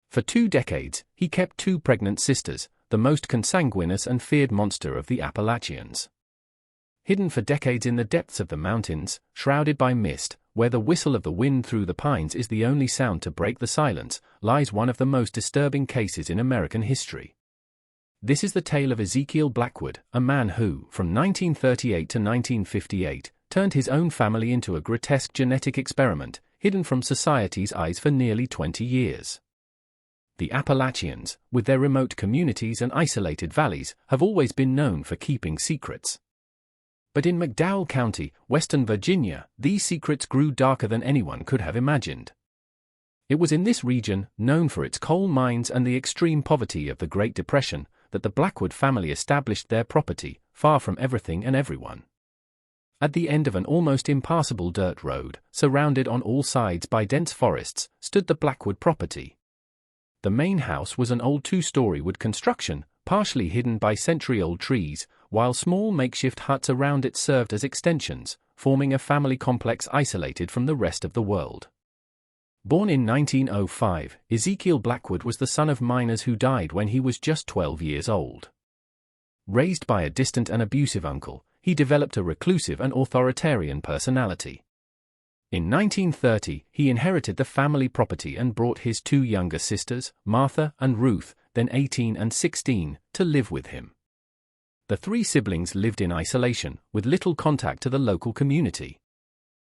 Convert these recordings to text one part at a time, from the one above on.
For 2 decades, he kept 2 pregnant sisters, the most consanguineous and feared monster of the Appalachians. Hidden for decades in the depths of the mountains, shrouded by mist, where the whistle of the wind through the pines is the only sound to break the silence, lies one of the most disturbing cases in American history. This is the tale of Ezekiel Blackwood, a man who, from 1938 to 1958, turned his own family into a grotesque genetic experiment, hidden from society's eyes for nearly 20 years. The Appalachians, with their remote communities and isolated valleys, have always been known for keeping secrets. But in McDowell County, Western Virginia, these secrets grew darker than anyone could have imagined. It was in this region, known for its coal mines and the extreme poverty of the Great Depression, that the Blackwood family established their property, far from everything and everyone. At the end of an almost impassable dirt road, surrounded on all sides by dense forests, stood the Blackwood property. The main house was an old 2-story wood construction, partially hidden by century-old trees, while small makeshift huts around it served as extensions, forming a family complex isolated from the rest of the world. Born in 1905, Ezekiel Blackwood was the son of miners who died when he was just 12 years old. Raised by a distant and abusive uncle, he developed a reclusive and authoritarian personality. In 1930, he inherited the family property and brought his 2 younger sisters, Martha and Ruth, then 18 and 16, to live with him. The 3 siblings lived in isolation, with little contact to the local community.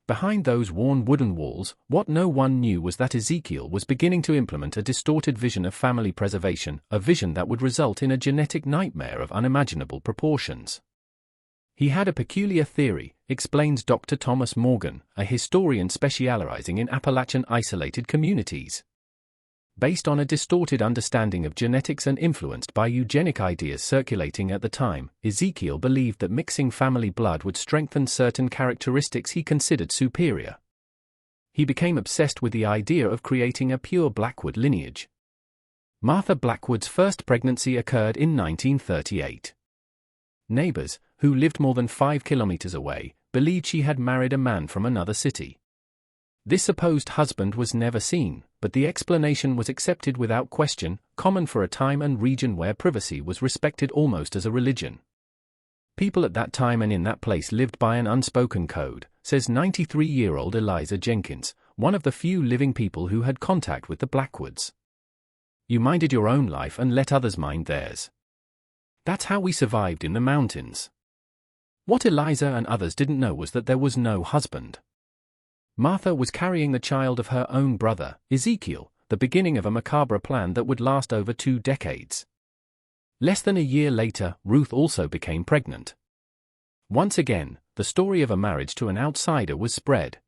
Behind those worn wooden walls, what no one knew was that Ezekiel was beginning to implement a distorted vision of family preservation, a vision that would result in a genetic nightmare of unimaginable proportions. He had a peculiar theory, explains Dr. Thomas Morgan, a historian specializing in Appalachian isolated communities. Based on a distorted understanding of genetics and influenced by eugenic ideas circulating at the time, Ezekiel believed that mixing family blood would strengthen certain characteristics he considered superior. He became obsessed with the idea of creating a pure Blackwood lineage. Martha Blackwood's first pregnancy occurred in 1938. Neighbors, who lived more than 5 kilometers away, believed she had married a man from another city. This supposed husband was never seen, but the explanation was accepted without question, common for a time and region where privacy was respected almost as a religion. People at that time and in that place lived by an unspoken code, says 93-year-old Eliza Jenkins, one of the few living people who had contact with the Blackwoods. You minded your own life and let others mind theirs. That's how we survived in the mountains. What Eliza and others didn't know was that there was no husband. Martha was carrying the child of her own brother, Ezekiel, the beginning of a macabre plan that would last over 2 decades. Less than a year later, Ruth also became pregnant. Once again, the story of a marriage to an outsider was spread.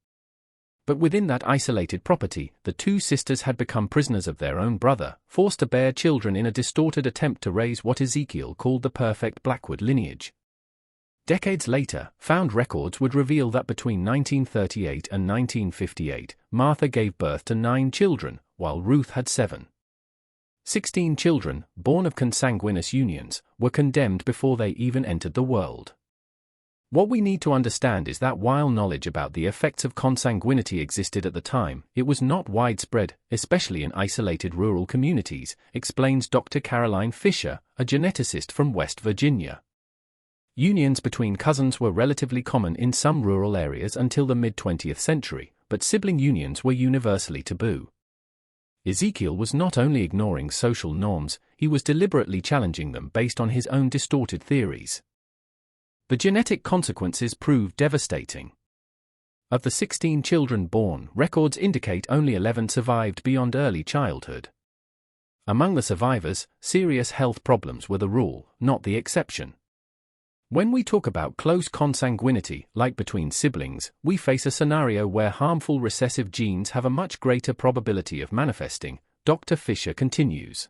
But within that isolated property, the 2 sisters had become prisoners of their own brother, forced to bear children in a distorted attempt to raise what Ezekiel called the perfect Blackwood lineage. Decades later, found records would reveal that between 1938 and 1958, Martha gave birth to 9 children, while Ruth had 7. 16 children, born of consanguineous unions, were condemned before they even entered the world. What we need to understand is that while knowledge about the effects of consanguinity existed at the time, it was not widespread, especially in isolated rural communities, explains Dr. Caroline Fisher, a geneticist from West Virginia. Unions between cousins were relatively common in some rural areas until the mid-20th century, but sibling unions were universally taboo. Ezekiel was not only ignoring social norms, he was deliberately challenging them based on his own distorted theories. The genetic consequences proved devastating. Of the 16 children born, records indicate only 11 survived beyond early childhood. Among the survivors, serious health problems were the rule, not the exception. When we talk about close consanguinity, like between siblings, we face a scenario where harmful recessive genes have a much greater probability of manifesting, Dr. Fisher continues.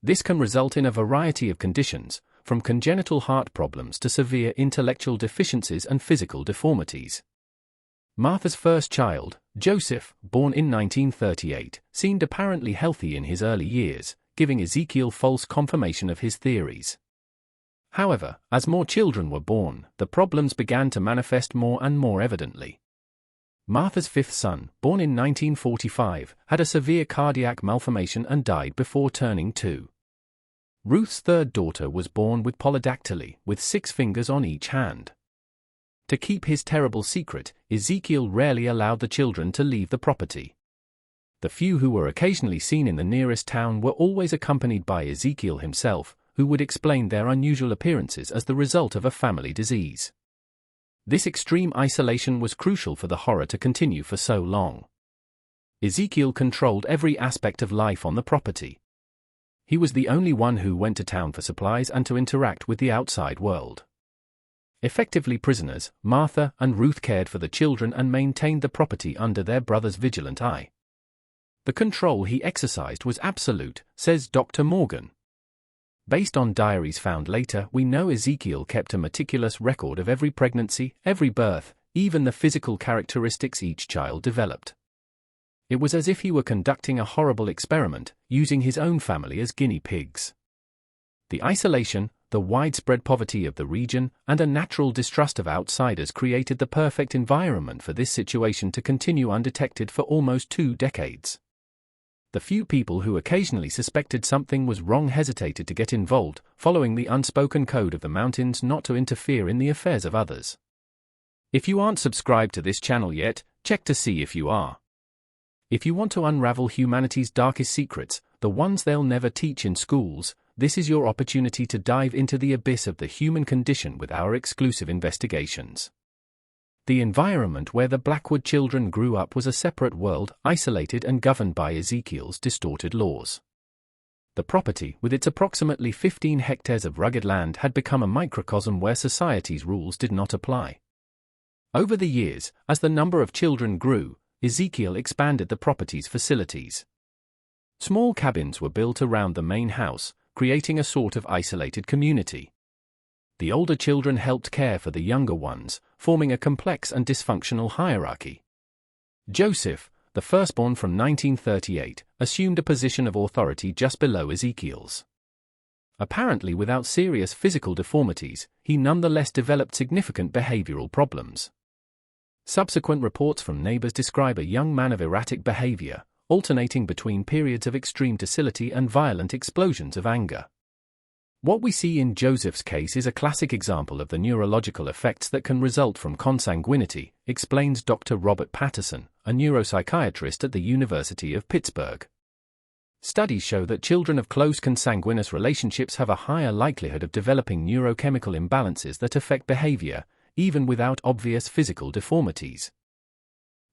This can result in a variety of conditions, from congenital heart problems to severe intellectual deficiencies and physical deformities. Martha's first child, Joseph, born in 1938, seemed apparently healthy in his early years, giving Ezekiel false confirmation of his theories. However, as more children were born, the problems began to manifest more and more evidently. Martha's fifth son, born in 1945, had a severe cardiac malformation and died before turning 2. Ruth's third daughter was born with polydactyly, with 6 fingers on each hand. To keep his terrible secret, Ezekiel rarely allowed the children to leave the property. The few who were occasionally seen in the nearest town were always accompanied by Ezekiel himself, who would explain their unusual appearances as the result of a family disease. This extreme isolation was crucial for the horror to continue for so long. Ezekiel controlled every aspect of life on the property. He was the only one who went to town for supplies and to interact with the outside world. Effectively prisoners, Martha and Ruth cared for the children and maintained the property under their brother's vigilant eye. The control he exercised was absolute, says Dr. Morgan. Based on diaries found later, we know Ezekiel kept a meticulous record of every pregnancy, every birth, even the physical characteristics each child developed. It was as if he were conducting a horrible experiment, using his own family as guinea pigs. The isolation, the widespread poverty of the region, and a natural distrust of outsiders created the perfect environment for this situation to continue undetected for almost 2 decades. The few people who occasionally suspected something was wrong hesitated to get involved, following the unspoken code of the mountains not to interfere in the affairs of others. If you aren't subscribed to this channel yet, check to see if you are. If you want to unravel humanity's darkest secrets, the ones they'll never teach in schools, this is your opportunity to dive into the abyss of the human condition with our exclusive investigations. The environment where the Blackwood children grew up was a separate world, isolated and governed by Ezekiel's distorted laws. The property, with its approximately 15 hectares of rugged land, had become a microcosm where society's rules did not apply. Over the years, as the number of children grew, Ezekiel expanded the property's facilities. Small cabins were built around the main house, creating a sort of isolated community. The older children helped care for the younger ones, forming a complex and dysfunctional hierarchy. Joseph, the firstborn from 1938, assumed a position of authority just below Ezekiel's. Apparently without serious physical deformities, he nonetheless developed significant behavioral problems. Subsequent reports from neighbors describe a young man of erratic behavior, alternating between periods of extreme docility and violent explosions of anger. What we see in Joseph's case is a classic example of the neurological effects that can result from consanguinity, explains Dr. Robert Patterson, a neuropsychiatrist at the University of Pittsburgh. Studies show that children of close consanguineous relationships have a higher likelihood of developing neurochemical imbalances that affect behavior, even without obvious physical deformities.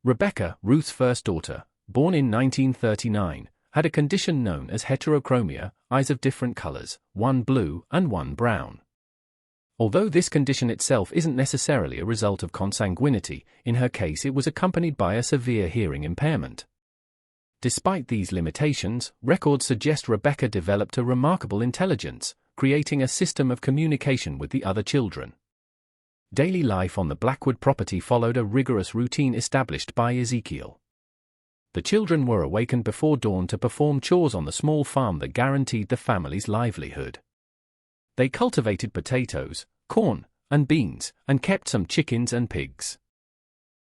Rebecca, Ruth's first daughter, born in 1939, had a condition known as heterochromia, eyes of different colors, one blue and one brown. Although this condition itself isn't necessarily a result of consanguinity, in her case it was accompanied by a severe hearing impairment. Despite these limitations, records suggest Rebecca developed a remarkable intelligence, creating a system of communication with the other children. Daily life on the Blackwood property followed a rigorous routine established by Ezekiel. The children were awakened before dawn to perform chores on the small farm that guaranteed the family's livelihood. They cultivated potatoes, corn, and beans, and kept some chickens and pigs.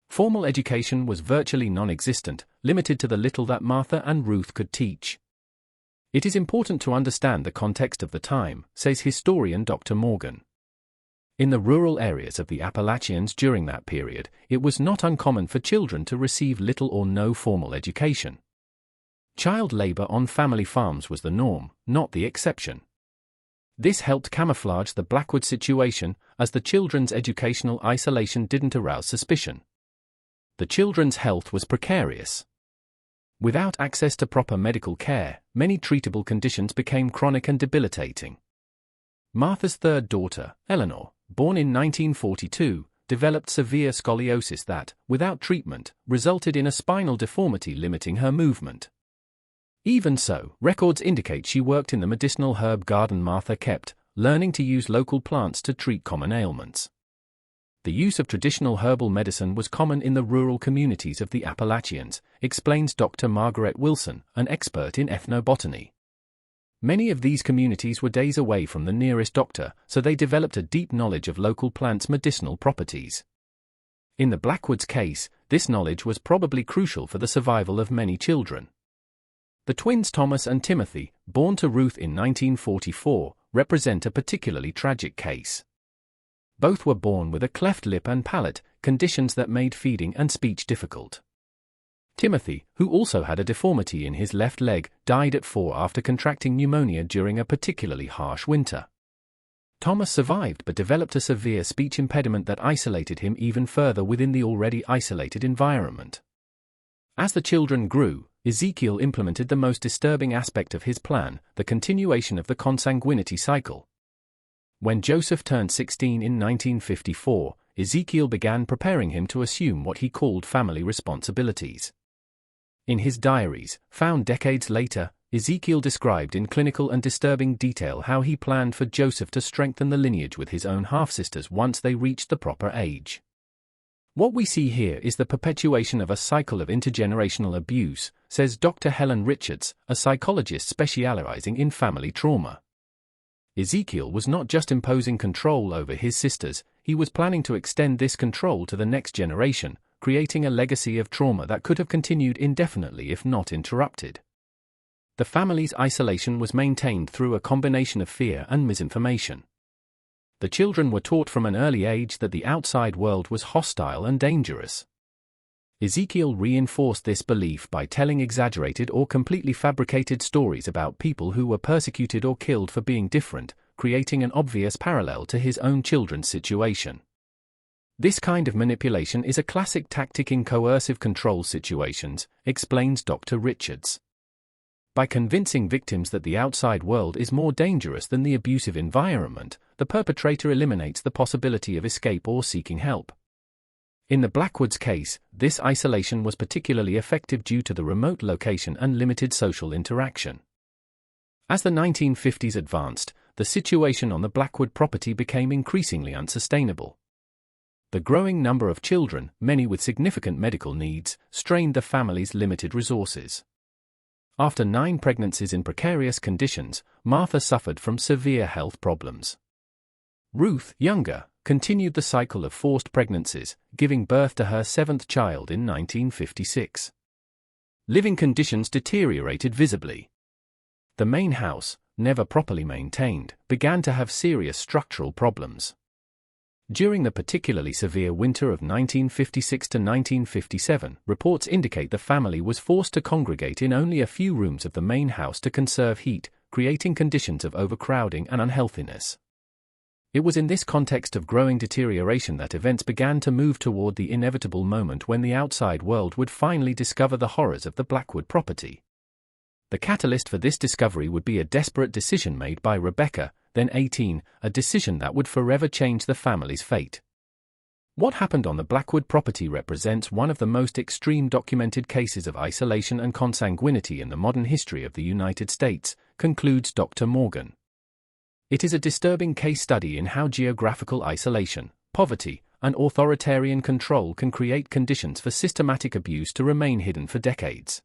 Formal education was virtually non-existent, limited to the little that Martha and Ruth could teach. It is important to understand the context of the time, says historian Dr. Morgan. In the rural areas of the Appalachians during that period, it was not uncommon for children to receive little or no formal education. Child labor on family farms was the norm, not the exception. This helped camouflage the Blackwood situation, as the children's educational isolation didn't arouse suspicion. The children's health was precarious. Without access to proper medical care, many treatable conditions became chronic and debilitating. Martha's third daughter, Eleanor, born in 1942, developed severe scoliosis that, without treatment, resulted in a spinal deformity limiting her movement. Even so, records indicate she worked in the medicinal herb garden Martha kept, learning to use local plants to treat common ailments. The use of traditional herbal medicine was common in the rural communities of the Appalachians, explains Dr. Margaret Wilson, an expert in ethnobotany. Many of these communities were days away from the nearest doctor, so they developed a deep knowledge of local plants' medicinal properties. In the Blackwood's case, This knowledge was probably crucial for the survival of many children. The twins Thomas and Timothy, born to Ruth in 1944, represent a particularly tragic case. Both were born with a cleft lip and palate, conditions that made feeding and speech difficult. Timothy, who also had a deformity in his left leg, died at 4 after contracting pneumonia during a particularly harsh winter. Thomas survived but developed a severe speech impediment that isolated him even further within the already isolated environment. As the children grew, Ezekiel implemented the most disturbing aspect of his plan, the continuation of the consanguinity cycle. When Joseph turned 16 in 1954, Ezekiel began preparing him to assume what he called family responsibilities. In his diaries, found decades later, Ezekiel described in clinical and disturbing detail how he planned for Joseph to strengthen the lineage with his own half-sisters once they reached the proper age. What we see here is the perpetuation of a cycle of intergenerational abuse, says Dr. Helen Richards, a psychologist specializing in family trauma. Ezekiel was not just imposing control over his sisters, he was planning to extend this control to the next generation, creating a legacy of trauma that could have continued indefinitely if not interrupted. The family's isolation was maintained through a combination of fear and misinformation. The children were taught from an early age that the outside world was hostile and dangerous. Ezekiel reinforced this belief by telling exaggerated or completely fabricated stories about people who were persecuted or killed for being different, creating an obvious parallel to his own children's situation. This kind of manipulation is a classic tactic in coercive control situations, explains Dr. Richards. By convincing victims that the outside world is more dangerous than the abusive environment, the perpetrator eliminates the possibility of escape or seeking help. In the Blackwood's case, this isolation was particularly effective due to the remote location and limited social interaction. As the 1950s advanced, the situation on the Blackwood property became increasingly unsustainable. The growing number of children, many with significant medical needs, strained the family's limited resources. After 9 pregnancies in precarious conditions, Martha suffered from severe health problems. Ruth, younger, continued the cycle of forced pregnancies, giving birth to her 7th child in 1956. Living conditions deteriorated visibly. The main house, never properly maintained, began to have serious structural problems. During the particularly severe winter of 1956 to 1957, reports indicate the family was forced to congregate in only a few rooms of the main house to conserve heat, creating conditions of overcrowding and unhealthiness. It was in this context of growing deterioration that events began to move toward the inevitable moment when the outside world would finally discover the horrors of the Blackwood property. The catalyst for this discovery would be a desperate decision made by Rebecca, then 18, a decision that would forever change the family's fate. What happened on the Blackwood property represents one of the most extreme documented cases of isolation and consanguinity in the modern history of the United States, concludes Dr. Morgan. It is a disturbing case study in how geographical isolation, poverty, and authoritarian control can create conditions for systematic abuse to remain hidden for decades.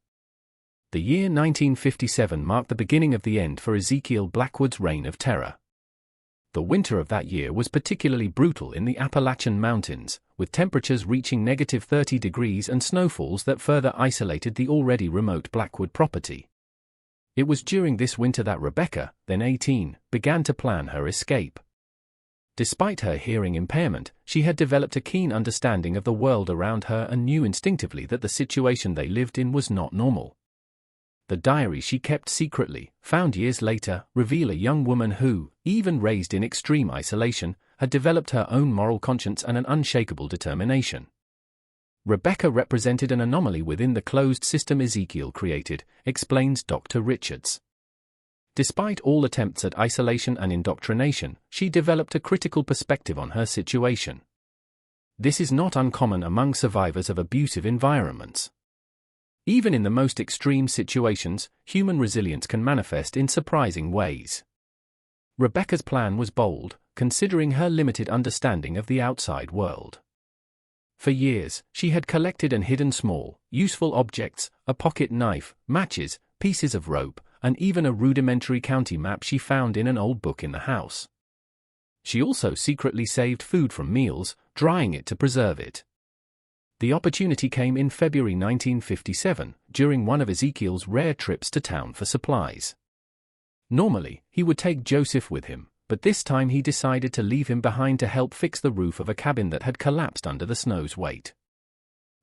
The year 1957 marked the beginning of the end for Ezekiel Blackwood's reign of terror. The winter of that year was particularly brutal in the Appalachian Mountains, with temperatures reaching -30 degrees and snowfalls that further isolated the already remote Blackwood property. It was during this winter that Rebecca, then 18, began to plan her escape. Despite her hearing impairment, she had developed a keen understanding of the world around her and knew instinctively that the situation they lived in was not normal. The diary she kept secretly, found years later, reveal a young woman who, even raised in extreme isolation, had developed her own moral conscience and an unshakable determination. Rebecca represented an anomaly within the closed system Ezekiel created, explains Dr. Richards. Despite all attempts at isolation and indoctrination, she developed a critical perspective on her situation. This is not uncommon among survivors of abusive environments. Even in the most extreme situations, human resilience can manifest in surprising ways. Rebecca's plan was bold, considering her limited understanding of the outside world. For years, she had collected and hidden small, useful objects, a pocket knife, matches, pieces of rope, and even a rudimentary county map she found in an old book in the house. She also secretly saved food from meals, drying it to preserve it. The opportunity came in February 1957, during one of Ezekiel's rare trips to town for supplies. Normally, he would take Joseph with him, but this time he decided to leave him behind to help fix the roof of a cabin that had collapsed under the snow's weight.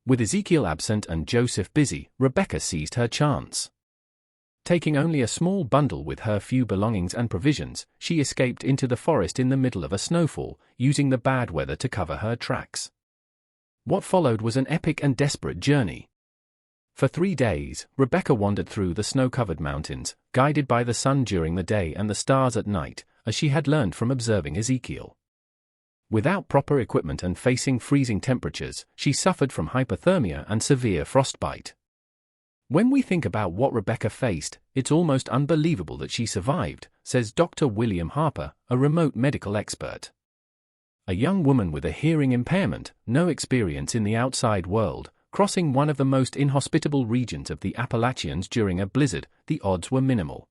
With Ezekiel absent and Joseph busy, Rebecca seized her chance. Taking only a small bundle with her few belongings and provisions, she escaped into the forest in the middle of a snowfall, using the bad weather to cover her tracks. What followed was an epic and desperate journey. For 3 days, Rebecca wandered through the snow-covered mountains, guided by the sun during the day and the stars at night, as she had learned from observing Ezekiel. Without proper equipment and facing freezing temperatures, she suffered from hypothermia and severe frostbite. When we think about what Rebecca faced, it's almost unbelievable that she survived, says Dr. William Harper, a remote medical expert. A young woman with a hearing impairment, no experience in the outside world, crossing one of the most inhospitable regions of the Appalachians during a blizzard, the odds were minimal.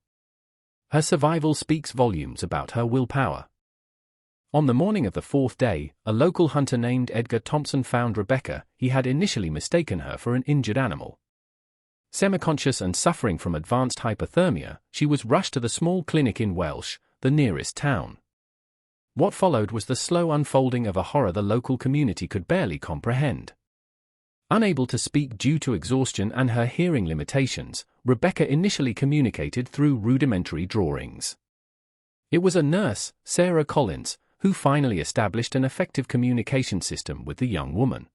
Her survival speaks volumes about her willpower. On the morning of the 4th day, a local hunter named Edgar Thompson found Rebecca. He had initially mistaken her for an injured animal. Semi-conscious and suffering from advanced hypothermia, she was rushed to the small clinic in Welsh, the nearest town. What followed was the slow unfolding of a horror the local community could barely comprehend. Unable to speak due to exhaustion and her hearing limitations, Rebecca initially communicated through rudimentary drawings. It was a nurse, Sarah Collins, who finally established an effective communication system with the young woman.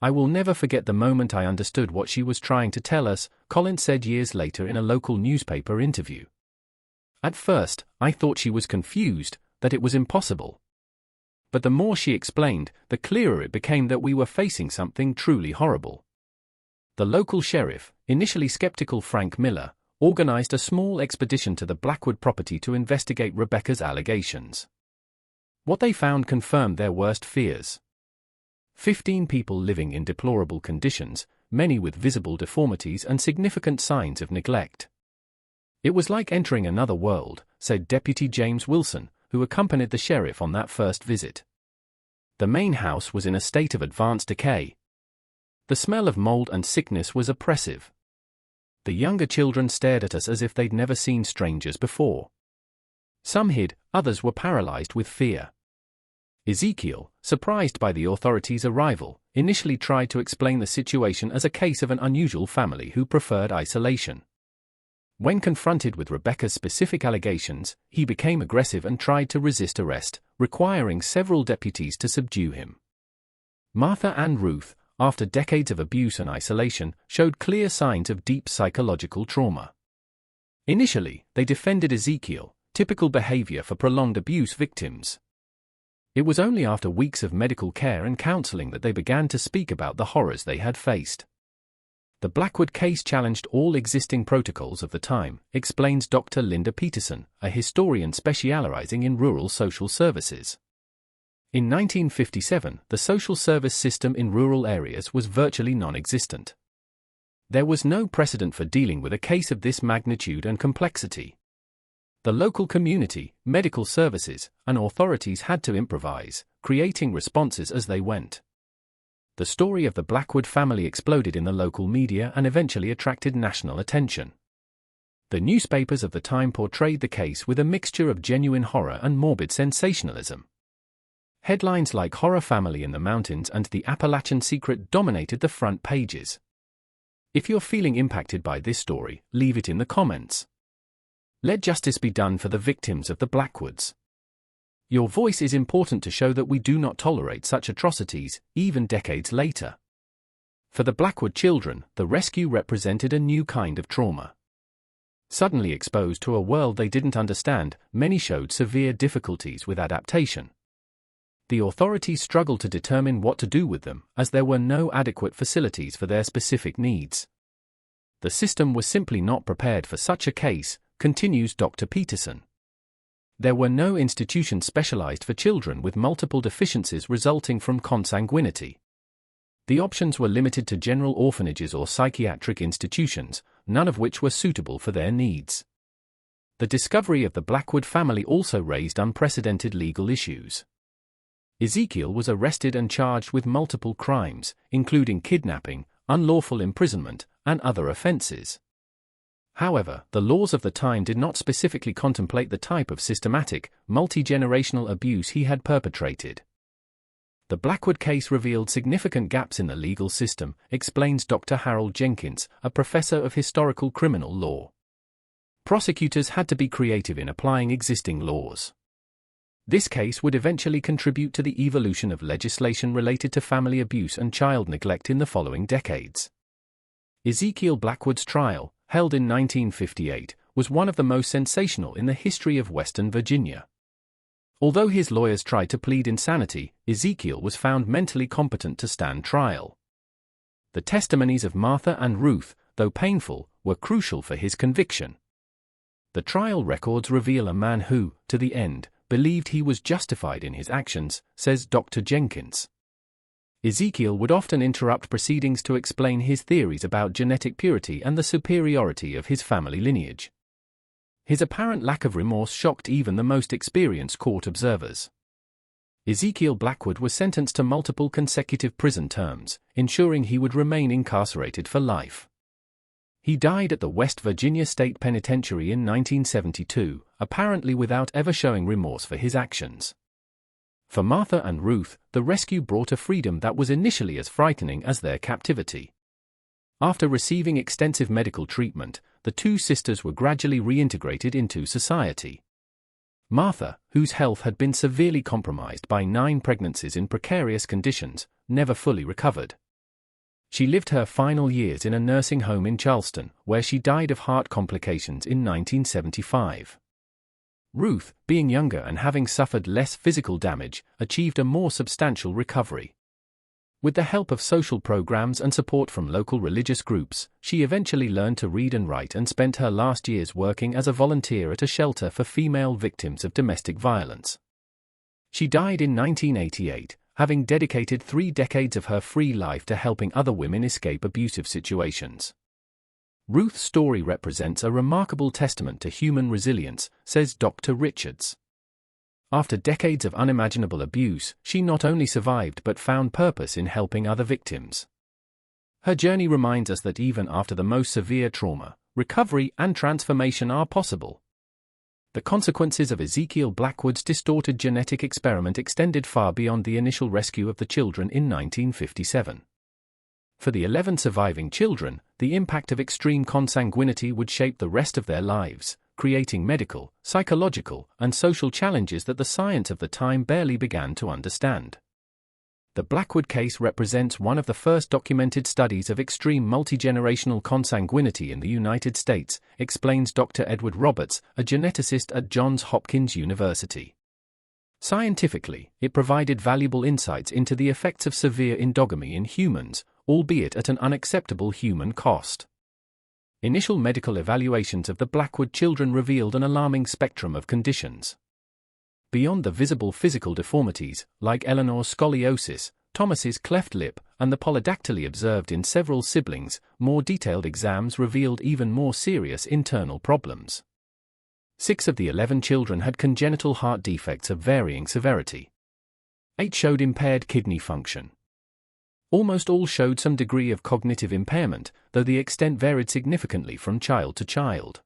"I will never forget the moment I understood what she was trying to tell us," Collins said years later in a local newspaper interview. "At first, I thought she was confused, that it was impossible. But the more she explained, the clearer it became that we were facing something truly horrible." The local sheriff, initially skeptical Frank Miller, organized a small expedition to the Blackwood property to investigate Rebecca's allegations. What they found confirmed their worst fears. 15 people living in deplorable conditions, many with visible deformities and significant signs of neglect. "It was like entering another world," said Deputy James Wilson, who accompanied the sheriff on that first visit. The main house was in a state of advanced decay. The smell of mold and sickness was oppressive. The younger children stared at us as if they'd never seen strangers before. Some hid, others were paralyzed with fear. Ezekiel, surprised by the authorities' arrival, initially tried to explain the situation as a case of an unusual family who preferred isolation. When confronted with Rebecca's specific allegations, he became aggressive and tried to resist arrest, requiring several deputies to subdue him. Martha and Ruth, after decades of abuse and isolation, showed clear signs of deep psychological trauma. Initially, they defended Ezekiel, typical behavior for prolonged abuse victims. It was only after weeks of medical care and counseling that they began to speak about the horrors they had faced. The Blackwood case challenged all existing protocols of the time, explains Dr. Linda Peterson, a historian specializing in rural social services. In 1957, the social service system in rural areas was virtually non-existent. There was no precedent for dealing with a case of this magnitude and complexity. The local community, medical services, and authorities had to improvise, creating responses as they went. The story of the Blackwood family exploded in the local media and eventually attracted national attention. The newspapers of the time portrayed the case with a mixture of genuine horror and morbid sensationalism. Headlines like "Horror Family in the Mountains" and "The Appalachian Secret" dominated the front pages. If you're feeling impacted by this story, leave it in the comments. Let justice be done for the victims of the Blackwoods. Your voice is important to show that we do not tolerate such atrocities, even decades later. For the Blackwood children, the rescue represented a new kind of trauma. Suddenly exposed to a world they didn't understand, many showed severe difficulties with adaptation. The authorities struggled to determine what to do with them, as there were no adequate facilities for their specific needs. The system was simply not prepared for such a case, continues Dr. Peterson. There were no institutions specialized for children with multiple deficiencies resulting from consanguinity. The options were limited to general orphanages or psychiatric institutions, none of which were suitable for their needs. The discovery of the Blackwood family also raised unprecedented legal issues. Ezekiel was arrested and charged with multiple crimes, including kidnapping, unlawful imprisonment, and other offenses. However, the laws of the time did not specifically contemplate the type of systematic, multi-generational abuse he had perpetrated. The Blackwood case revealed significant gaps in the legal system, explains Dr. Harold Jenkins, a professor of historical criminal law. Prosecutors had to be creative in applying existing laws. This case would eventually contribute to the evolution of legislation related to family abuse and child neglect in the following decades. Ezekiel Blackwood's trial, held in 1958, was one of the most sensational in the history of Western Virginia. Although his lawyers tried to plead insanity, Ezekiel was found mentally competent to stand trial. The testimonies of Martha and Ruth, though painful, were crucial for his conviction. The trial records reveal a man who, to the end, believed he was justified in his actions, says Dr. Jenkins. Ezekiel would often interrupt proceedings to explain his theories about genetic purity and the superiority of his family lineage. His apparent lack of remorse shocked even the most experienced court observers. Ezekiel Blackwood was sentenced to multiple consecutive prison terms, ensuring he would remain incarcerated for life. He died at the West Virginia State Penitentiary in 1972, apparently without ever showing remorse for his actions. For Martha and Ruth, the rescue brought a freedom that was initially as frightening as their captivity. After receiving extensive medical treatment, the two sisters were gradually reintegrated into society. Martha, whose health had been severely compromised by 9 pregnancies in precarious conditions, never fully recovered. She lived her final years in a nursing home in Charleston, where she died of heart complications in 1975. Ruth, being younger and having suffered less physical damage, achieved a more substantial recovery. With the help of social programs and support from local religious groups, she eventually learned to read and write and spent her last years working as a volunteer at a shelter for female victims of domestic violence. She died in 1988, having dedicated 3 decades of her free life to helping other women escape abusive situations. Ruth's story represents a remarkable testament to human resilience, says Dr. Richards. After decades of unimaginable abuse, she not only survived but found purpose in helping other victims. Her journey reminds us that even after the most severe trauma, recovery and transformation are possible. The consequences of Ezekiel Blackwood's distorted genetic experiment extended far beyond the initial rescue of the children in 1957. For the 11 surviving children, the impact of extreme consanguinity would shape the rest of their lives, creating medical, psychological, and social challenges that the science of the time barely began to understand. The Blackwood case represents one of the first documented studies of extreme multigenerational consanguinity in the United States, explains Dr. Edward Roberts, a geneticist at Johns Hopkins University. Scientifically, it provided valuable insights into the effects of severe endogamy in humans, albeit at an unacceptable human cost. Initial medical evaluations of the Blackwood children revealed an alarming spectrum of conditions. Beyond the visible physical deformities, like Eleanor's scoliosis, Thomas's cleft lip, and the polydactyly observed in several siblings, more detailed exams revealed even more serious internal problems. 6 of the 11 children had congenital heart defects of varying severity. 8 showed impaired kidney function. Almost all showed some degree of cognitive impairment, though the extent varied significantly from child to child.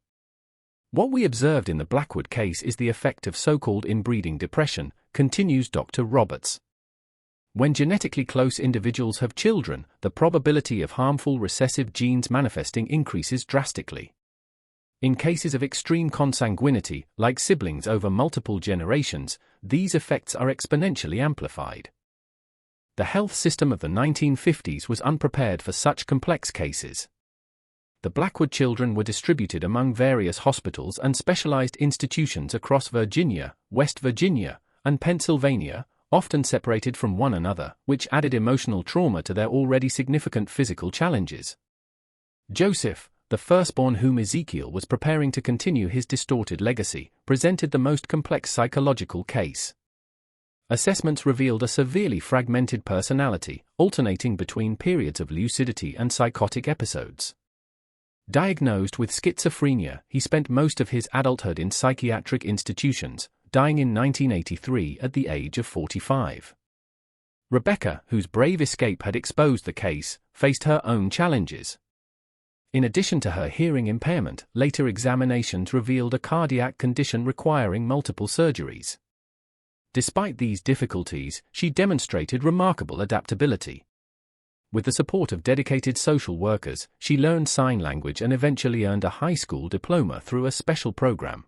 What we observed in the Blackwood case is the effect of so-called inbreeding depression, continues Dr. Roberts. When genetically close individuals have children, the probability of harmful recessive genes manifesting increases drastically. In cases of extreme consanguinity, like siblings over multiple generations, these effects are exponentially amplified. The health system of the 1950s was unprepared for such complex cases. The Blackwood children were distributed among various hospitals and specialized institutions across Virginia, West Virginia, and Pennsylvania, often separated from one another, which added emotional trauma to their already significant physical challenges. Joseph, the firstborn whom Ezekiel was preparing to continue his distorted legacy, presented the most complex psychological case. Assessments revealed a severely fragmented personality, alternating between periods of lucidity and psychotic episodes. Diagnosed with schizophrenia, he spent most of his adulthood in psychiatric institutions, dying in 1983 at the age of 45. Rebecca, whose brave escape had exposed the case, faced her own challenges. In addition to her hearing impairment, later examinations revealed a cardiac condition requiring multiple surgeries. Despite these difficulties, she demonstrated remarkable adaptability. With the support of dedicated social workers, she learned sign language and eventually earned a high school diploma through a special program.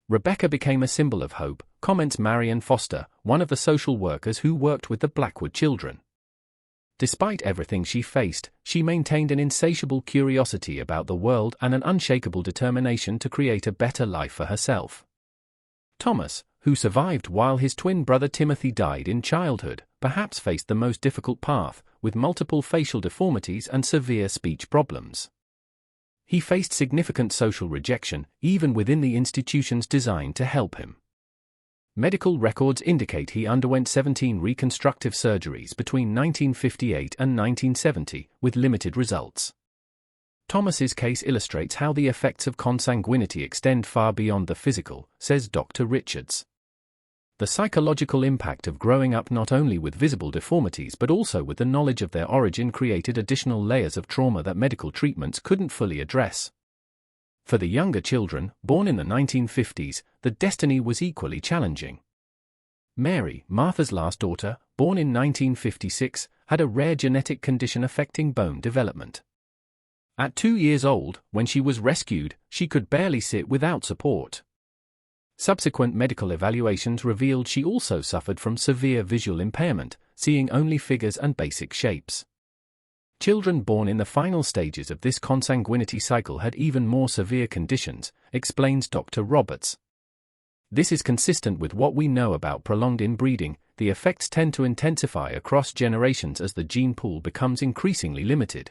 Rebecca became a symbol of hope, comments Marion Foster, one of the social workers who worked with the Blackwood children. Despite everything she faced, she maintained an insatiable curiosity about the world and an unshakable determination to create a better life for herself. Thomas, who survived while his twin brother Timothy died in childhood, perhaps faced the most difficult path, with multiple facial deformities and severe speech problems. He faced significant social rejection, even within the institutions designed to help him. Medical records indicate he underwent 17 reconstructive surgeries between 1958 and 1970, with limited results. Thomas's case illustrates how the effects of consanguinity extend far beyond the physical, says Dr. Richards. The psychological impact of growing up not only with visible deformities but also with the knowledge of their origin created additional layers of trauma that medical treatments couldn't fully address. For the younger children, born in the 1950s, the destiny was equally challenging. Mary, Martha's last daughter, born in 1956, had a rare genetic condition affecting bone development. At 2 years old, when she was rescued, she could barely sit without support. Subsequent medical evaluations revealed she also suffered from severe visual impairment, seeing only figures and basic shapes. Children born in the final stages of this consanguinity cycle had even more severe conditions, explains Dr. Roberts. This is consistent with what we know about prolonged inbreeding. The effects tend to intensify across generations as the gene pool becomes increasingly limited.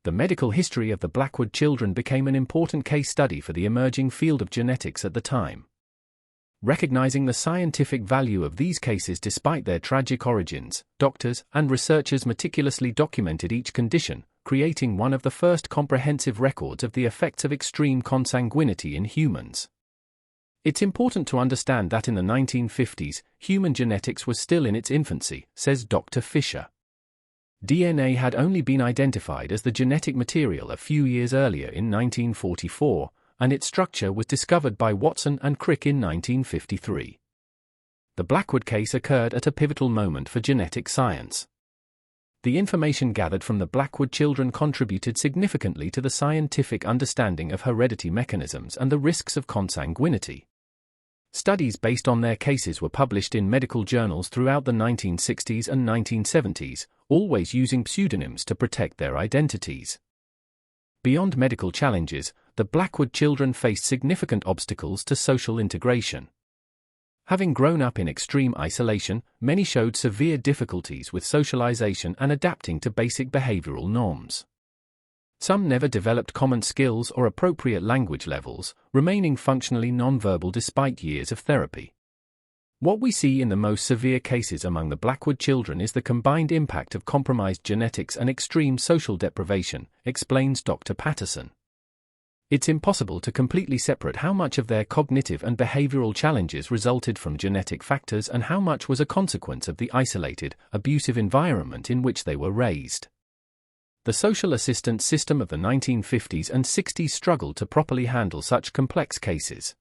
The medical history of the Blackwood children became an important case study for the emerging field of genetics at the time. Recognizing the scientific value of these cases despite their tragic origins, doctors and researchers meticulously documented each condition, creating one of the first comprehensive records of the effects of extreme consanguinity in humans. It's important to understand that in the 1950s, human genetics was still in its infancy, says Dr. Fisher. DNA had only been identified as the genetic material a few years earlier in 1944, and its structure was discovered by Watson and Crick in 1953. The Blackwood case occurred at a pivotal moment for genetic science. The information gathered from the Blackwood children contributed significantly to the scientific understanding of heredity mechanisms and the risks of consanguinity. Studies based on their cases were published in medical journals throughout the 1960s and 1970s, always using pseudonyms to protect their identities. Beyond medical challenges, the Blackwood children faced significant obstacles to social integration. Having grown up in extreme isolation, many showed severe difficulties with socialization and adapting to basic behavioral norms. Some never developed common skills or appropriate language levels, remaining functionally nonverbal despite years of therapy. What we see in the most severe cases among the Blackwood children is the combined impact of compromised genetics and extreme social deprivation, explains Dr. Patterson. It's impossible to completely separate how much of their cognitive and behavioral challenges resulted from genetic factors and how much was a consequence of the isolated, abusive environment in which they were raised. The social assistance system of the 1950s and 60s struggled to properly handle such complex cases.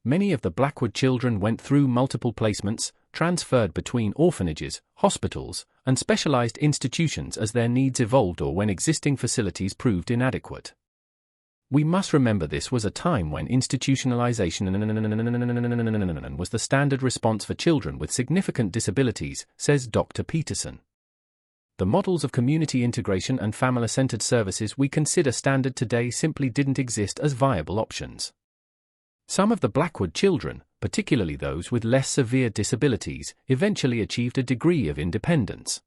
Many of the Blackwood children went through multiple placements, transferred between orphanages, hospitals, and specialized institutions as their needs evolved or when existing facilities proved inadequate. We must remember this was a time when institutionalization was the standard response for children with significant disabilities, says Dr. Peterson. The models of community integration and family-centered services we consider standard today simply didn't exist as viable options. Some of the Blackwood children, particularly those with less severe disabilities, eventually achieved a degree of independence.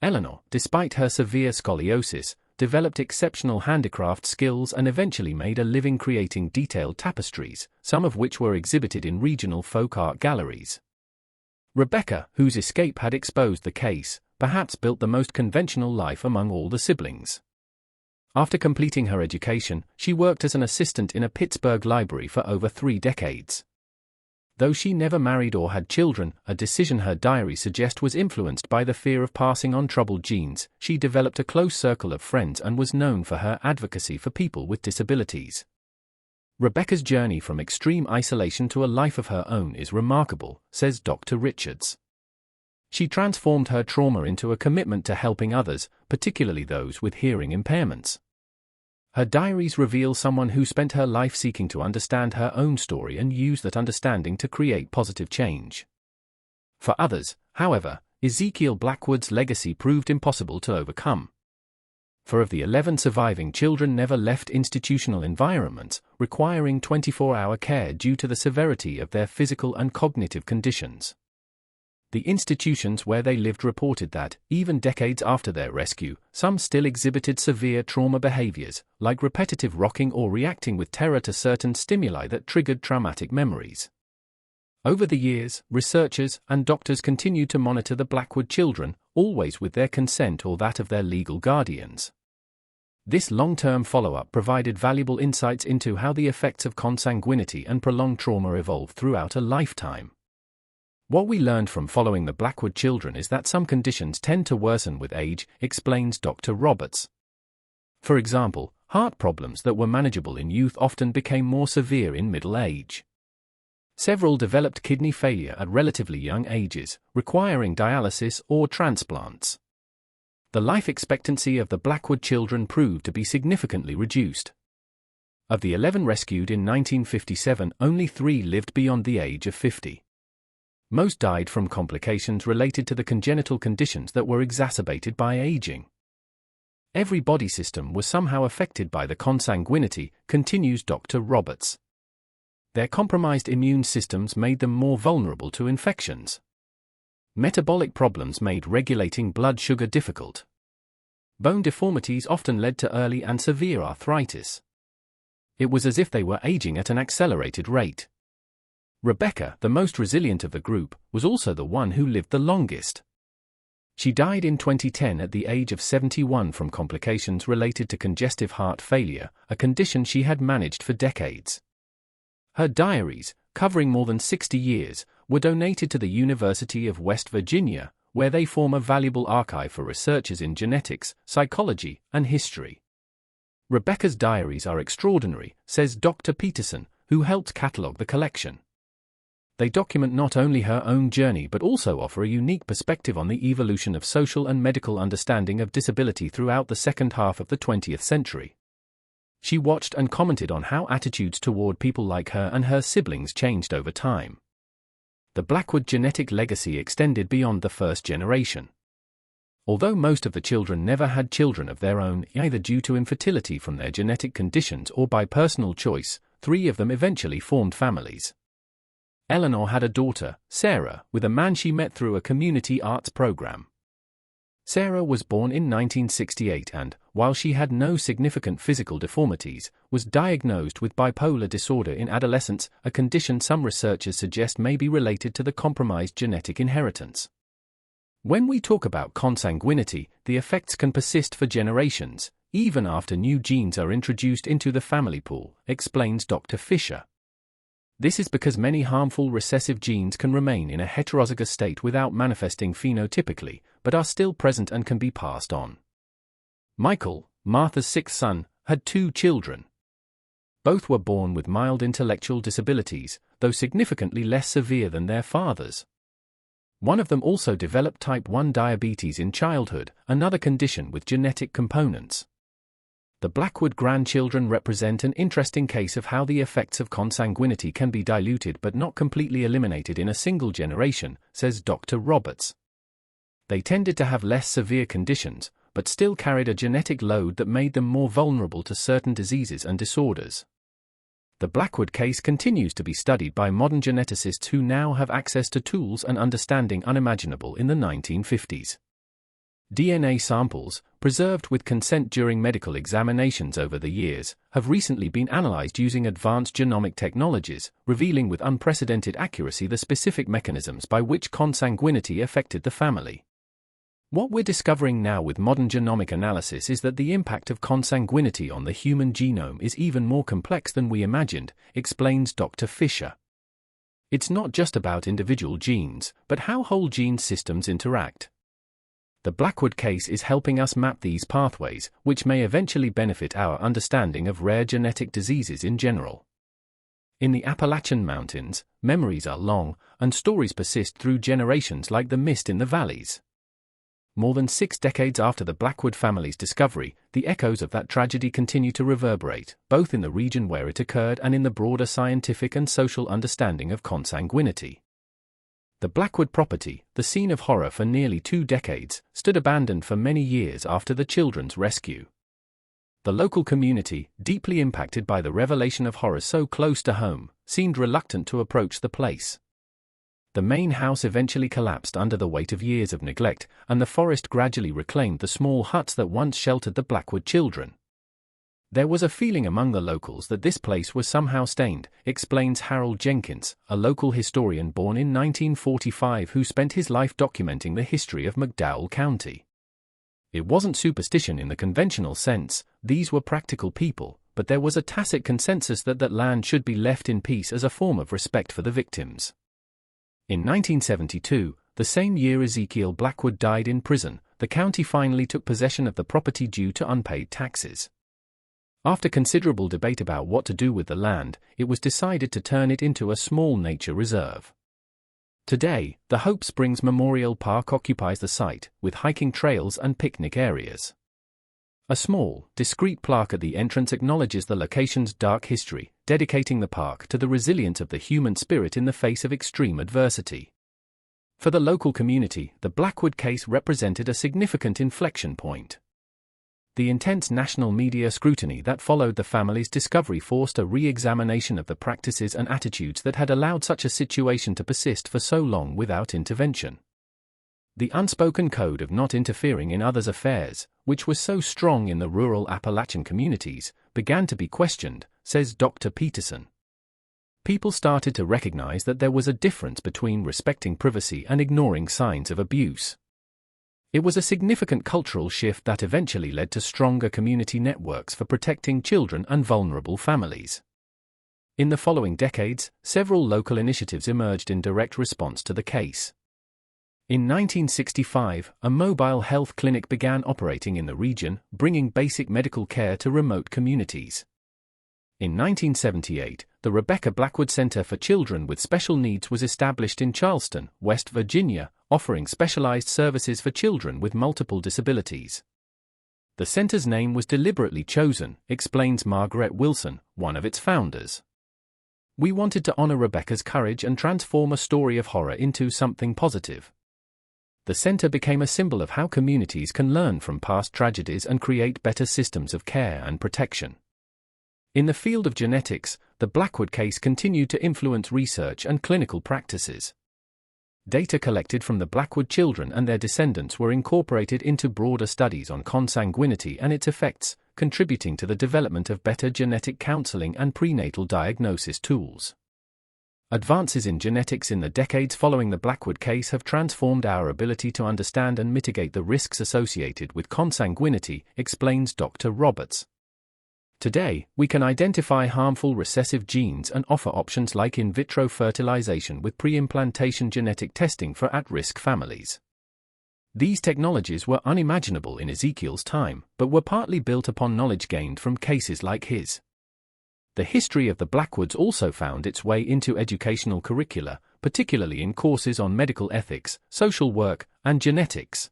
Eleanor, despite her severe scoliosis, developed exceptional handicraft skills and eventually made a living creating detailed tapestries, some of which were exhibited in regional folk art galleries. Rebecca, whose escape had exposed the case, perhaps built the most conventional life among all the siblings. After completing her education, she worked as an assistant in a Pittsburgh library for over 3 decades. Though she never married or had children, a decision her diary suggests was influenced by the fear of passing on troubled genes, she developed a close circle of friends and was known for her advocacy for people with disabilities. Rebecca's journey from extreme isolation to a life of her own is remarkable, says Dr. Richards. She transformed her trauma into a commitment to helping others, particularly those with hearing impairments. Her diaries reveal someone who spent her life seeking to understand her own story and use that understanding to create positive change. For others, however, Ezekiel Blackwood's legacy proved impossible to overcome. 4 of the 11 surviving children never left institutional environments, requiring 24-hour care due to the severity of their physical and cognitive conditions. The institutions where they lived reported that, even decades after their rescue, some still exhibited severe trauma behaviors, like repetitive rocking or reacting with terror to certain stimuli that triggered traumatic memories. Over the years, researchers and doctors continued to monitor the Blackwood children, always with their consent or that of their legal guardians. This long-term follow-up provided valuable insights into how the effects of consanguinity and prolonged trauma evolve throughout a lifetime. What we learned from following the Blackwood children is that some conditions tend to worsen with age, explains Dr. Roberts. For example, heart problems that were manageable in youth often became more severe in middle age. Several developed kidney failure at relatively young ages, requiring dialysis or transplants. The life expectancy of the Blackwood children proved to be significantly reduced. Of the 11 rescued in 1957, only 3 lived beyond the age of 50. Most died from complications related to the congenital conditions that were exacerbated by aging. Every body system was somehow affected by the consanguinity, continues Dr. Roberts. Their compromised immune systems made them more vulnerable to infections. Metabolic problems made regulating blood sugar difficult. Bone deformities often led to early and severe arthritis. It was as if they were aging at an accelerated rate. Rebecca, the most resilient of the group, was also the one who lived the longest. She died in 2010 at the age of 71 from complications related to congestive heart failure, a condition she had managed for decades. Her diaries, covering more than 60 years, were donated to the University of West Virginia, where they form a valuable archive for researchers in genetics, psychology, and history. Rebecca's diaries are extraordinary, says Dr. Peterson, who helped catalogue the collection. They document not only her own journey but also offer a unique perspective on the evolution of social and medical understanding of disability throughout the second half of the 20th century. She watched and commented on how attitudes toward people like her and her siblings changed over time. The Blackwood genetic legacy extended beyond the first generation. Although most of the children never had children of their own, either due to infertility from their genetic conditions or by personal choice, 3 of them eventually formed families. Eleanor had a daughter, Sarah, with a man she met through a community arts program. Sarah was born in 1968 and, while she had no significant physical deformities, was diagnosed with bipolar disorder in adolescence, a condition some researchers suggest may be related to the compromised genetic inheritance. When we talk about consanguinity, the effects can persist for generations, even after new genes are introduced into the family pool, explains Dr. Fisher. This is because many harmful recessive genes can remain in a heterozygous state without manifesting phenotypically, but are still present and can be passed on. Michael, Martha's 6th son, had 2 children. Both were born with mild intellectual disabilities, though significantly less severe than their fathers. One of them also developed type 1 diabetes in childhood, another condition with genetic components. The Blackwood grandchildren represent an interesting case of how the effects of consanguinity can be diluted but not completely eliminated in a single generation, says Dr. Roberts. They tended to have less severe conditions, but still carried a genetic load that made them more vulnerable to certain diseases and disorders. The Blackwood case continues to be studied by modern geneticists who now have access to tools and understanding unimaginable in the 1950s. DNA samples, preserved with consent during medical examinations over the years, have recently been analyzed using advanced genomic technologies, revealing with unprecedented accuracy the specific mechanisms by which consanguinity affected the family. What we're discovering now with modern genomic analysis is that the impact of consanguinity on the human genome is even more complex than we imagined, explains Dr. Fisher. It's not just about individual genes, but how whole gene systems interact. The Blackwood case is helping us map these pathways, which may eventually benefit our understanding of rare genetic diseases in general. In the Appalachian Mountains, memories are long, and stories persist through generations like the mist in the valleys. More than 6 decades after the Blackwood family's discovery, the echoes of that tragedy continue to reverberate, both in the region where it occurred and in the broader scientific and social understanding of consanguinity. The Blackwood property, the scene of horror for nearly 2 decades, stood abandoned for many years after the children's rescue. The local community, deeply impacted by the revelation of horror so close to home, seemed reluctant to approach the place. The main house eventually collapsed under the weight of years of neglect, and the forest gradually reclaimed the small huts that once sheltered the Blackwood children. There was a feeling among the locals that this place was somehow stained, explains Harold Jenkins, a local historian born in 1945 who spent his life documenting the history of McDowell County. It wasn't superstition in the conventional sense, these were practical people, but there was a tacit consensus that that land should be left in peace as a form of respect for the victims. In 1972, the same year Ezekiel Blackwood died in prison, the county finally took possession of the property due to unpaid taxes. After considerable debate about what to do with the land, it was decided to turn it into a small nature reserve. Today, the Hope Springs Memorial Park occupies the site, with hiking trails and picnic areas. A small, discreet plaque at the entrance acknowledges the location's dark history, dedicating the park to the resilience of the human spirit in the face of extreme adversity. For the local community, the Blackwood case represented a significant inflection point. The intense national media scrutiny that followed the family's discovery forced a re-examination of the practices and attitudes that had allowed such a situation to persist for so long without intervention. The unspoken code of not interfering in others' affairs, which was so strong in the rural Appalachian communities, began to be questioned, says Dr. Peterson. People started to recognize that there was a difference between respecting privacy and ignoring signs of abuse. It was a significant cultural shift that eventually led to stronger community networks for protecting children and vulnerable families. In the following decades, several local initiatives emerged in direct response to the case. In 1965, a mobile health clinic began operating in the region, bringing basic medical care to remote communities. In 1978, the Rebecca Blackwood Center for Children with Special Needs was established in Charleston, West Virginia, offering specialized services for children with multiple disabilities. The center's name was deliberately chosen, explains Margaret Wilson, one of its founders. We wanted to honor Rebecca's courage and transform a story of horror into something positive. The center became a symbol of how communities can learn from past tragedies and create better systems of care and protection. In the field of genetics, the Blackwood case continued to influence research and clinical practices. Data collected from the Blackwood children and their descendants were incorporated into broader studies on consanguinity and its effects, contributing to the development of better genetic counseling and prenatal diagnosis tools. Advances in genetics in the decades following the Blackwood case have transformed our ability to understand and mitigate the risks associated with consanguinity, explains Dr. Roberts. Today, we can identify harmful recessive genes and offer options like in vitro fertilization with pre-implantation genetic testing for at-risk families. These technologies were unimaginable in Ezekiel's time, but were partly built upon knowledge gained from cases like his. The history of the Blackwoods also found its way into educational curricula, particularly in courses on medical ethics, social work, and genetics.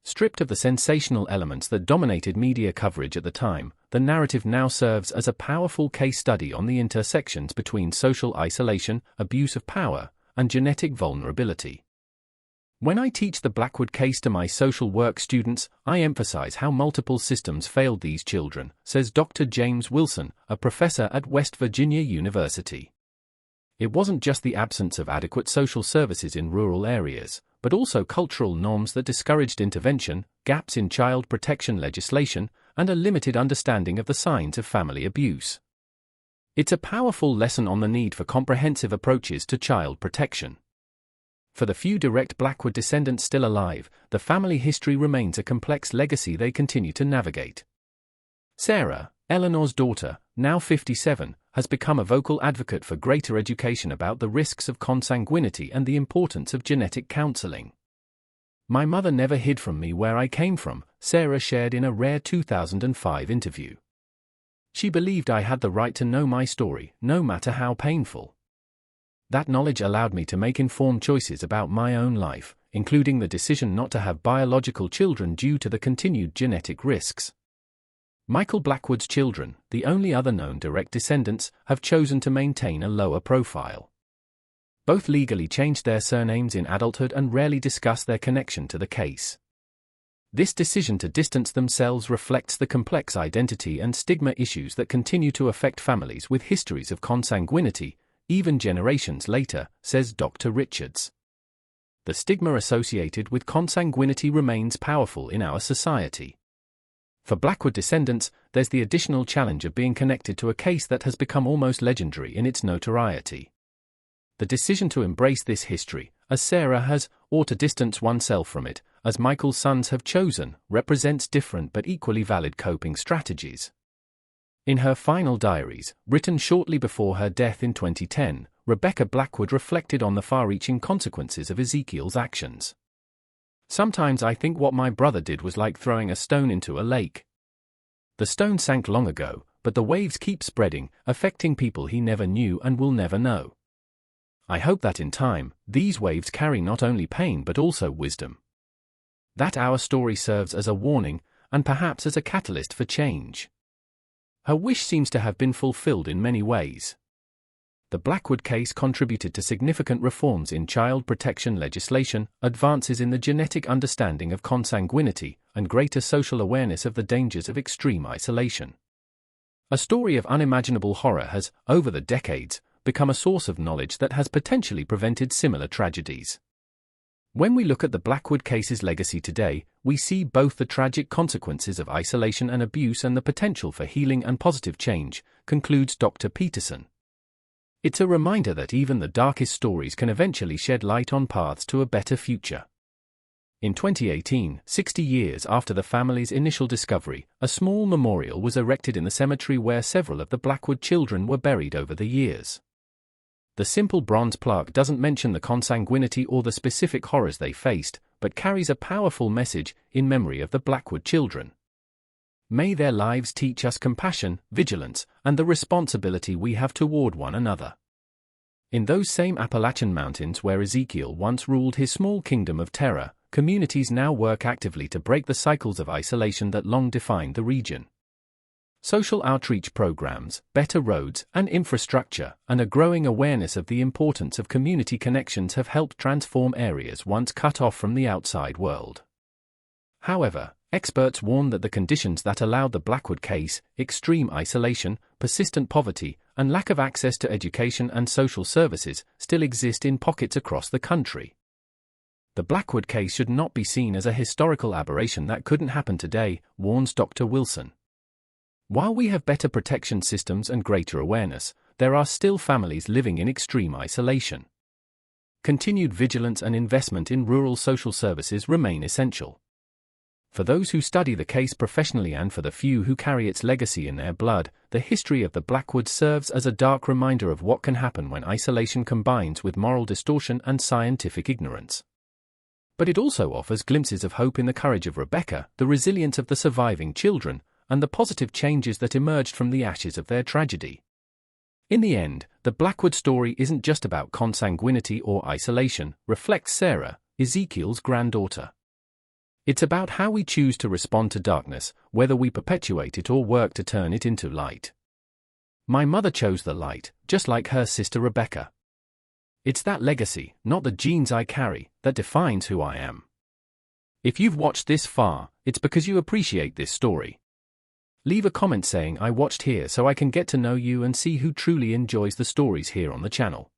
Stripped of the sensational elements that dominated media coverage at the time, the narrative now serves as a powerful case study on the intersections between social isolation, abuse of power, and genetic vulnerability. When I teach the Blackwood case to my social work students, I emphasize how multiple systems failed these children, says Dr. James Wilson, a professor at West Virginia University. It wasn't just the absence of adequate social services in rural areas, but also cultural norms that discouraged intervention, gaps in child protection legislation, and a limited understanding of the signs of family abuse. It's a powerful lesson on the need for comprehensive approaches to child protection. For the few direct Blackwood descendants still alive, the family history remains a complex legacy they continue to navigate. Sarah, Eleanor's daughter, now 57, has become a vocal advocate for greater education about the risks of consanguinity and the importance of genetic counseling. "My mother never hid from me where I came from," Sarah shared in a rare 2005 interview. "She believed I had the right to know my story, no matter how painful. That knowledge allowed me to make informed choices about my own life, including the decision not to have biological children due to the continued genetic risks." Michael Blackwood's children, the only other known direct descendants, have chosen to maintain a lower profile. Both legally changed their surnames in adulthood and rarely discuss their connection to the case. This decision to distance themselves reflects the complex identity and stigma issues that continue to affect families with histories of consanguinity, even generations later, says Dr. Richards. The stigma associated with consanguinity remains powerful in our society. For Blackwood descendants, there's the additional challenge of being connected to a case that has become almost legendary in its notoriety. The decision to embrace this history, as Sarah has, or to distance oneself from it, as Michael's sons have chosen, represents different but equally valid coping strategies. In her final diaries, written shortly before her death in 2010, Rebecca Blackwood reflected on the far-reaching consequences of Ezekiel's actions. "Sometimes I think what my brother did was like throwing a stone into a lake. The stone sank long ago, but the waves keep spreading, affecting people he never knew and will never know. I hope that in time, these waves carry not only pain but also wisdom. That our story serves as a warning, and perhaps as a catalyst for change." Her wish seems to have been fulfilled in many ways. The Blackwood case contributed to significant reforms in child protection legislation, advances in the genetic understanding of consanguinity, and greater social awareness of the dangers of extreme isolation. A story of unimaginable horror has, over the decades, become a source of knowledge that has potentially prevented similar tragedies. When we look at the Blackwood case's legacy today, we see both the tragic consequences of isolation and abuse and the potential for healing and positive change, concludes Dr. Peterson. It's a reminder that even the darkest stories can eventually shed light on paths to a better future. In 2018, 60 years after the family's initial discovery, a small memorial was erected in the cemetery where several of the Blackwood children were buried over the years. The simple bronze plaque doesn't mention the consanguinity or the specific horrors they faced, but carries a powerful message in memory of the Blackwood children. May their lives teach us compassion, vigilance, and the responsibility we have toward one another. In those same Appalachian mountains where Ezekiel once ruled his small kingdom of terror, communities now work actively to break the cycles of isolation that long defined the region. Social outreach programs, better roads and infrastructure, and a growing awareness of the importance of community connections have helped transform areas once cut off from the outside world. However, experts warn that the conditions that allowed the Blackwood case, extreme isolation, persistent poverty, and lack of access to education and social services, still exist in pockets across the country. The Blackwood case should not be seen as a historical aberration that couldn't happen today, warns Dr. Wilson. While we have better protection systems and greater awareness, there are still families living in extreme isolation. Continued vigilance and investment in rural social services remain essential. For those who study the case professionally and for the few who carry its legacy in their blood, the history of the Blackwoods serves as a dark reminder of what can happen when isolation combines with moral distortion and scientific ignorance. But it also offers glimpses of hope in the courage of Rebecca, the resilience of the surviving children, and the positive changes that emerged from the ashes of their tragedy. In the end, the Blackwood story isn't just about consanguinity or isolation, reflects Sarah, Ezekiel's granddaughter. It's about how we choose to respond to darkness, whether we perpetuate it or work to turn it into light. My mother chose the light, just like her sister Rebecca. It's that legacy, not the genes I carry, that defines who I am. If you've watched this far, it's because you appreciate this story. Leave a comment saying I watched here so I can get to know you and see who truly enjoys the stories here on the channel.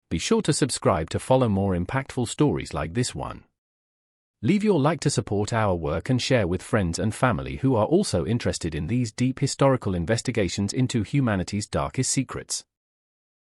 Be sure to subscribe to follow more impactful stories like this one. Leave your like to support our work and share with friends and family who are also interested in these deep historical investigations into humanity's darkest secrets.